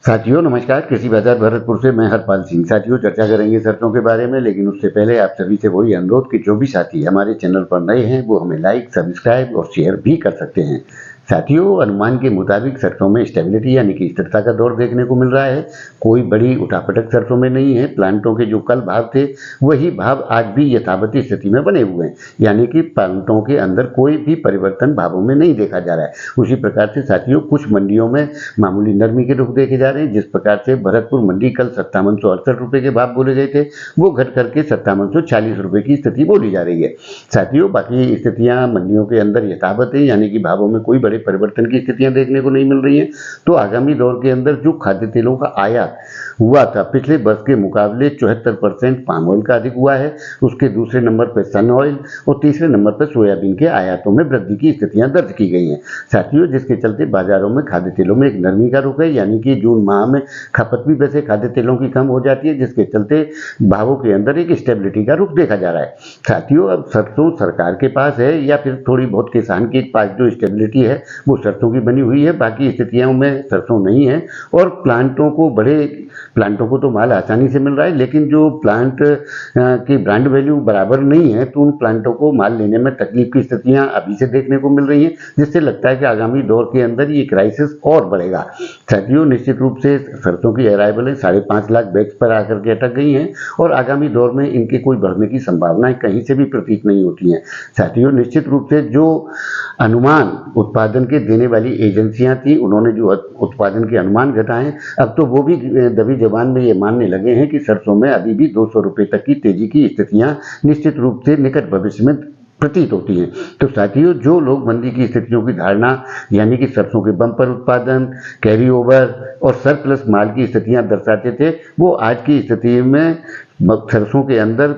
साथियों नमस्कार। कृषि बाजार भरतपुर से मैं हरपाल सिंह। साथियों चर्चा करेंगे सरसों के बारे में, लेकिन उससे पहले आप सभी से वही अनुरोध कि जो भी साथी हमारे चैनल पर नए हैं वो हमें लाइक, सब्सक्राइब और शेयर भी कर सकते हैं। साथियों अनुमान के मुताबिक सरसों में स्टेबिलिटी यानी कि स्थिरता का दौर देखने को मिल रहा है। कोई बड़ी उठापटक सरसों में नहीं है। प्लांटों के जो कल भाव थे वही भाव आज भी यथावत स्थिति में बने हुए हैं, यानी कि प्लांटों के अंदर कोई भी परिवर्तन भावों में नहीं देखा जा रहा है। उसी प्रकार से साथियों कुछ मंडियों में मामूली नरमी के रुख देखे जा रहे हैं। जिस प्रकार से भरतपुर मंडी कल 5768 रुपए के भाव बोले गए थे, वो घट करके 5740 रुपए की स्थिति बोली जा रही है। साथियों बाकी स्थितियां मंडियों के अंदर यथावत है, यानी कि भावों में कोई बड़े परिवर्तन की स्थितियां देखने को नहीं मिल रही हैं। तो आगामी दौर के अंदर जो खाद्य तेलों का आयात हुआ था पिछले वर्ष के मुकाबले 74% पाम ऑयल का अधिक हुआ है। उसके दूसरे नंबर पर सन ऑयल और तीसरे नंबर पर सोयाबीन के आयातों में वृद्धि की स्थितियां दर्ज की गई हैं। साथियों जिसके चलते बाजारों में खाद्य तेलों में एक नरमी का रुख है, यानी कि जून माह में खपत भी वैसे खाद्य तेलों की कम हो जाती है, जिसके चलते भावों के अंदर एक स्टेबिलिटी का रुख देखा जा रहा है। साथियों अब सरसों सरकार के पास है या फिर थोड़ी बहुत किसान के पास जो स्टेबिलिटी है वो सरसों की बनी हुई है, बाकी स्थितियों में सरसों नहीं है। और प्लांटों को तो माल आसानी से मिल रहा है, लेकिन जो प्लांट की ब्रांड वैल्यू बराबर नहीं है तो उन प्लांटों को माल लेने में तकलीफ की स्थितियां अभी से देखने को मिल रही हैं, जिससे लगता है कि आगामी दौर के अंदर ये क्राइसिस और बढ़ेगा। साथियों निश्चित रूप से सरसों की अराइवल 5.5 लाख बैग्स पर आकर के अटक गई हैं और आगामी दौर में इनके कोई बढ़ने की संभावनाएं कहीं से भी प्रतीत नहीं होती हैं। साथियों निश्चित रूप से जो अनुमान उत्पादन के देने वाली एजेंसियां थी उन्होंने जो उत्पादन के अनुमान घटाए, अब तो वो भी दबी जबान में ये मानने लगे हैं कि सरसों में अभी भी 200 रुपए तक की तेजी की स्थितियां निश्चित रूप से निकट भविष्य में प्रतीत होती हैं। तो साथियों जो लोग मंदी की स्थितियों की धारणा यानी कि सरसों के बम्पर उत्पादन, कैरी ओवर और सरप्लस माल की स्थितियां दर्शाते थे, वो आज की स्थिति में सरसों के अंदर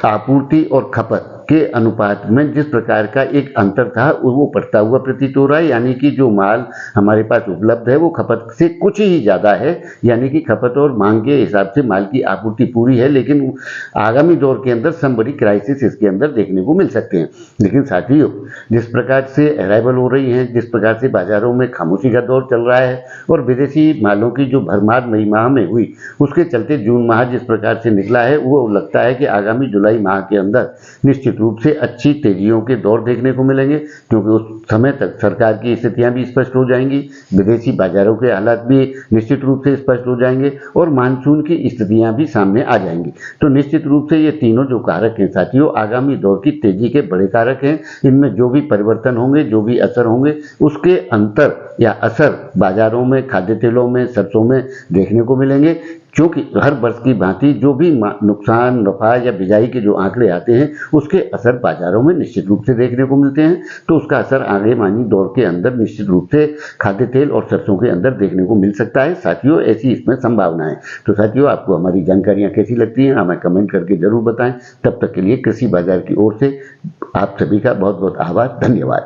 आपूर्ति और खपत के अनुपात में जिस प्रकार का एक अंतर था वो बढ़ता हुआ प्रतीत हो रहा है, यानी कि जो माल हमारे पास उपलब्ध है वो खपत से कुछ ही ज़्यादा है, यानी कि खपत और मांग के हिसाब से माल की आपूर्ति पूरी है, लेकिन आगामी दौर के अंदर सम बड़ी क्राइसिस इसके अंदर देखने को मिल सकते हैं। लेकिन साथियों जिस प्रकार से अराइवल हो रही है, जिस प्रकार से बाजारों में खामोशी का दौर चल रहा है और विदेशी मालों की जो भरमार मई माह में हुई उसके चलते जून माह जिस प्रकार से निकला है वो लगता है कि आगामी जुलाई माह के अंदर निश्चित रूप से अच्छी तेजियों के दौर देखने को मिलेंगे, क्योंकि उस समय तक सरकार की स्थितियां भी स्पष्ट हो जाएंगी, विदेशी बाजारों के हालात भी निश्चित रूप से स्पष्ट हो जाएंगे और मानसून की स्थितियां भी सामने आ जाएंगी। तो निश्चित रूप से ये तीनों जो कारक हैं साथियों आगामी दौर की तेजी के बड़े कारक हैं। इनमें जो भी परिवर्तन होंगे, जो भी असर होंगे, उसके अंतर या असर बाजारों में खाद्य तेलों में सरसों में देखने को मिलेंगे, क्योंकि हर वर्ष की भांति जो भी नुकसान, नफा या बिजाई के जो आंकड़े आते हैं उसके असर बाजारों में निश्चित रूप से देखने को मिलते हैं। तो उसका असर आगे मानी दौर के अंदर निश्चित रूप से खाद्य तेल और सरसों के अंदर देखने को मिल सकता है। साथियों ऐसी इसमें संभावना है। तो साथियों आपको हमारी जानकारियां कैसी लगती हैं हमें कमेंट करके जरूर बताएं। तब तक के लिए कृषि बाजार की ओर से आप सभी का बहुत बहुत आभार, धन्यवाद।